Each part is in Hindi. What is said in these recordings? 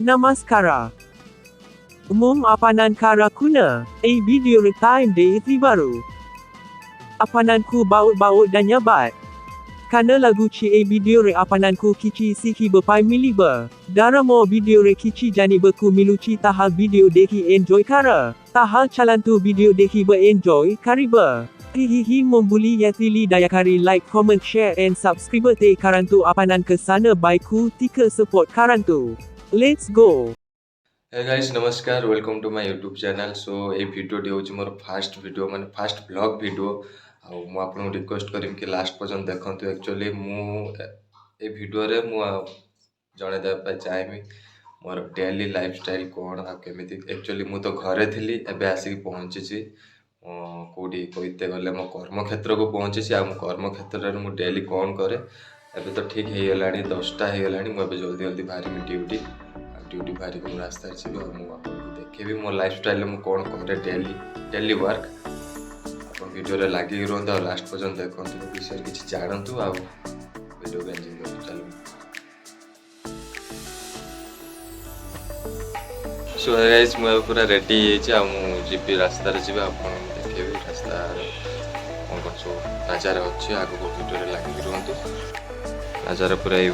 Namaskara. Apanan kara kuna. Video time day baru. Apananku baut-baut dan nyabat. Kana lagu video apananku kici siki berpai miliber. Daramo video kici jani beku miluci tahal video deki enjoy kara. Tahal calantu video deki enjoy kariba. Hihihi membuli yatili dayakari like, comment, share and subscribe te karantu apanan ke sana baiku tika support karantu. Let's go. Hey guys, नमस्कार welcome to my YouTube channel. So ये वीडियो हूँ मोर फास्ट वीडियो माने फास्ट ब्लॉग वीडियो आपको रिक्वेस्ट करीम कि लास्ट पर्यंत देखते। एक्चुअली ये वीडियो रे मु जणे देबा चाहेबी मोर डेली लाइफस्टाइल कौन आमि। एक्चुअली मु तो घरे थी एबे आसिक पहुँची कौटी कहते गले मो कर्मक्षेत्र को पहुँची आ कर्म क्षेत्र में डेली कौन करे। एबे तो ठीक हो गला 10टा हो गला मुझे जल्दी जल्दी बाहरी ड्यूटी ड्यूटी बाहरी को रास्ता मुझे देखेबी मो लाइफस्टाइल में कौन करे डेली वर्क। आप वीडियो लगे रुहतु लास्ट पर्यंत देखते विषय किसी जानतु आ वीडियो को एंजॉय करूँ। चलो सो गाइस मुझे पूरा रेडी जी रास्तार जी आप देखेबी रास्ता कौन कौन सब नजारा अच्छे आगे वीडियो लगे रुहतु। नजारा पूरा ये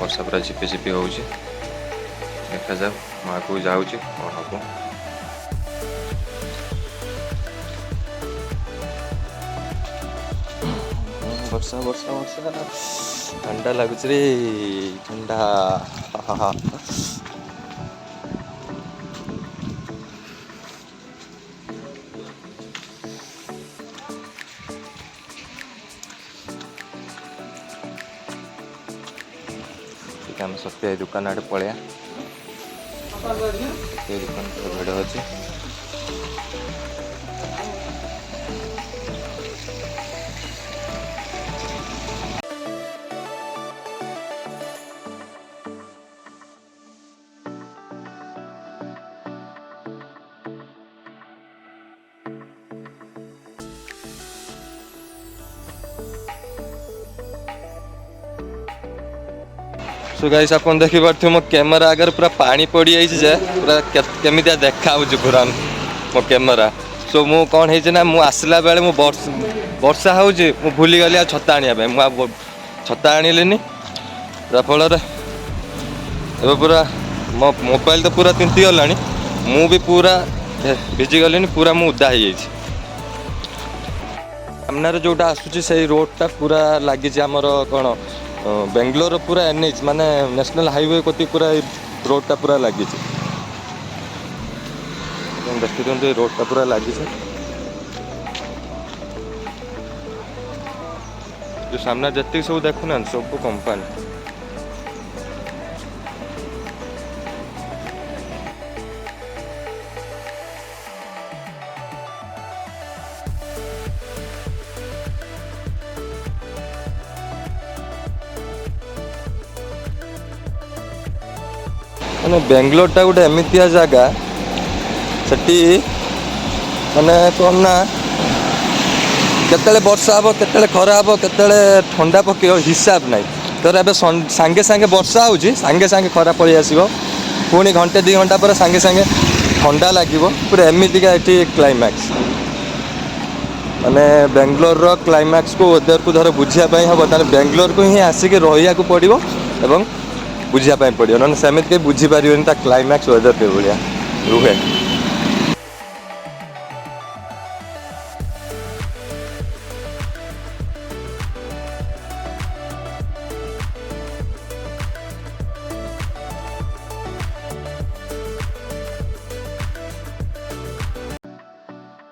वर्षा पूरा झिपी झिपी हो देखा जाऊ माँ को जाऊँ कौन हम। वर्षा वर्षा वर्षा ठंडा लगुच रे ठंडा। आम सत्य दुकान आड़े पलैया दुकान भिड़ अच्छे। सो गाइस आप देखी पार्थे मो कैमेरा आगे पूरा पानी पड़ जाए पूरा केमी देखा पूरा मो कैमेरा। सो मु कौन है ना मु आसला बेले मु वर्षा हो भूली गली छता आने मुझे छता आनिली फल पूरा मो मोबाइल तो पूरा तिंती गला मु भी पूरा भिजी गली पूरा मु उदा हो सामने जोटा आसूची से रोडटा पूरा लगी आमर कौन बेंगलोर पूरा एनएच माने नेशनल हाईवे को पूरा रोडटा पूरा लगी देखते रोडटा पूरा लगी जो सामने जितनी सब देखुना सब कंपनी। मैंने बेंगलोरटा गोटे एमतिया जगह सेठी माने कौन ना केतले वर्षा हम केतले खरा हम केतले ठंडा पके हिसाब ना। तो ए सांगे सांगे वर्षा हो सांगे सांगे खरा पड़े आसो पुणी घंटे 2 घंटा पर सांगे सांगे ठंडा लगे पूरा एमतिका ये क्लाइमैक्स माने बेंगलोर क्लाइमैक्स को वेदर को धर बुझापी हम ताले बेंगलोर को ही आसिक रहा पड़ो एवं बुझापी पड़ो ना सेमती कहीं बुझीपर क्लाइमैक्स वेदर के भाया रुहे।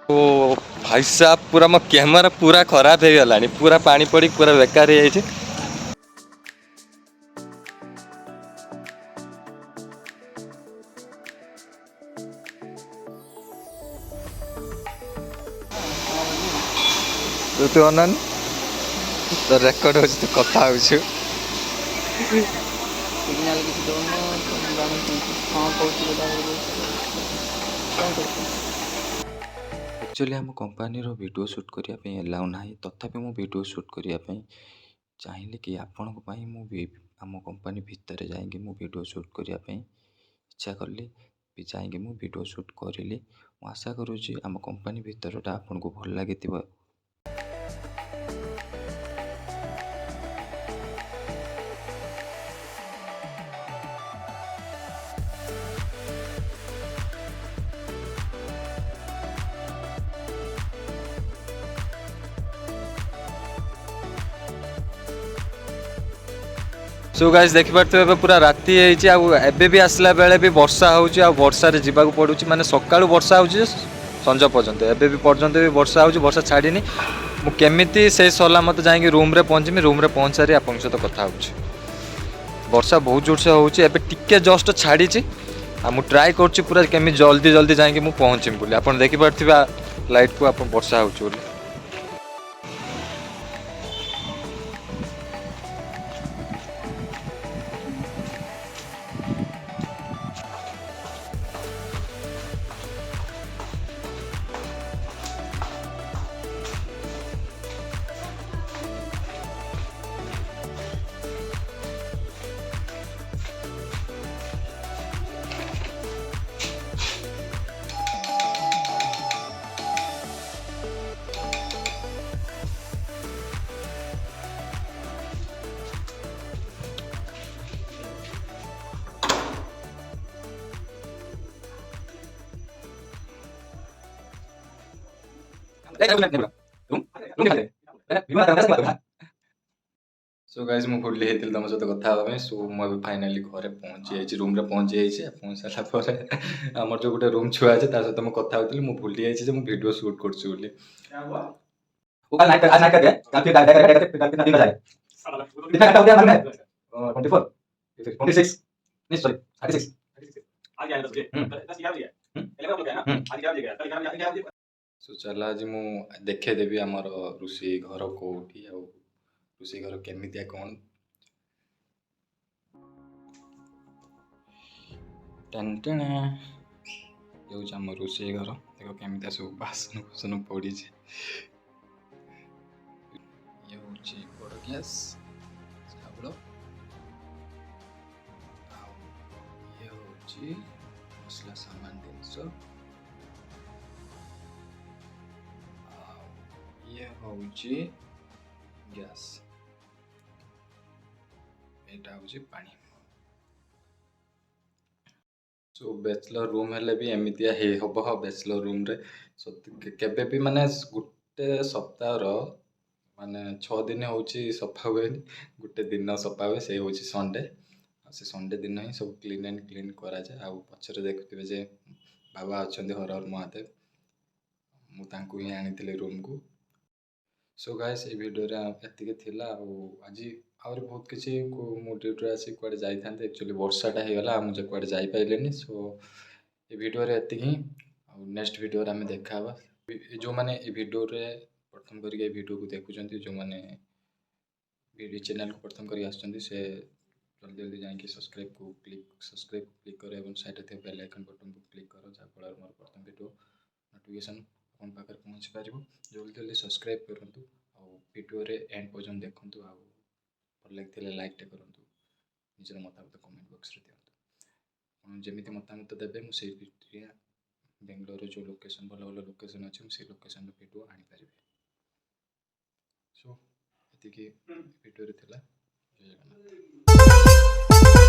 तो भाई साहब पूरा मो कैमेरा पूरा खराब हो गला पूरा पानी पड़ी पूरा बेकार हो जाए। तू अनन तो रेकर्ड हो तो कथा हो एक्चुअली आम कंपनी वीडियो शूट करने अलाउ ना तथापि मो वीडियो शूट करने चाहिए कि आपण आम कंपनी भितर जाइए मु वीडियो शूट करने इच्छा कली भी जाइए मु वीडियो शूट करी। मु आशा करुँची आम कंपनी भितरटा आपको भल लगी। सो गाइस देखि पारते हो पूरा राति एबे भी आसला बेले भी वर्षा होउची आ वर्षा रे जीवाक पड़ुची माने सकाळू वर्षा होउची संज पर्यंत एबे भी पर्यंत भी वर्षा होउची वर्षा छाड़ीनी मु केमिति से सला मत जाइए रूम रे पहुंचमी रूम रे पहुंचारी आपन सहित कथा होउची। वर्षा बहुत जोर से होउची एबे टिके जस्ट छाड़ीची आ मु ट्राई करची पूरा केमि जल्दी जल्दी जाइए मु पहुंचमी बोली आपन देखि पारथिबा लाइट को आपन वर्षा होउची बोली। सो गाइस मु भूली हेतिल तम सहित कथा हबे सो मु अभी फाइनली घरे पहुंची जाइछि रूम रे पहुंची जाइछि पहुंच साला पर हमर जो गुटे रूम छुआ अछि तार सहित मु कथा होतिल मु भूली जाइछि जे मु वीडियो शूट करछु बोली। क्या हुआ वो कल नाइट आज नाइट कर दिया कल फिर कल दिन बजाए कितना घंटा हो गया हमारे में 24 26 नहीं सॉरी 36 आज क्या है 10 बजे 10 11 बजे 11 बजे ना आज 11 बजे कल 11 बजे सो चला आज मु देखे देबी हमर ऋषि घर कोठी आ ऋषि घर केमितिया कौन टेंटेन ये आम ऋषि घर देख केमितिया सब बासन कुसन पड़ी ये हूँ बड़ गैस चावल ये हूँ मसला सामान जिनस ये हूँ गैस एटा हूँ पानी। सो बैचलर रूम हेले भी एमितिया हे हब बैचलर रूम रे केबे भी माने गुटे सप्ताहर माने 6 दिन होची सफा हुए गुटे दिन सफा हुए से होची संडे से संडे दिन ही सब क्लीन एंड क्लीन करा जाए आ पछरे देखुथिबे जे बाबा अछंदी हर हर महादेव मु तांकु ही आनिथिले रूम को। सो गाइस ए वीडियो रे एतिके थिला आज आउर बहुत किसी मो ड्यूटी आसी कुआडे जाई थांते एक्चुअली वर्षाटा हो गला मुझे कुआडे जाई पाइलेनी। सो ए वीडियो रे एतिकी नेक्स्ट वीडियो रे हमें देखाबा जो माने ए वीडियो रे प्रथम करके ए वीडियो को देखुचंती जो माने वीडियो चैनल को प्रथम करके आछंती से जल्दी जल्दी जाके सब्सक्राइब क्लिक करो एवं साइड थे बेल आइकन बटन को क्लिक करो जा फल मोर प्रथम वीडियो नोटिफिकेशन अपन पाकर पहुंच पारिबो जल्दी जल्दी सब्सक्राइब करंतु आ वीडियो रे एंड पर्यंत देखंतु आ भल लगे लाइक टे करंतु निजर मतामत कमेंट बॉक्स रे दियंतु जेमिति मतामत देबे मु से बेंगलोर जो लोकेशन भल भल लोकेशन अच्छे से लोकेशन वीडियो आनी पारिबे। सो एतिकी वीडियो रे थिला जय जगन्नाथ।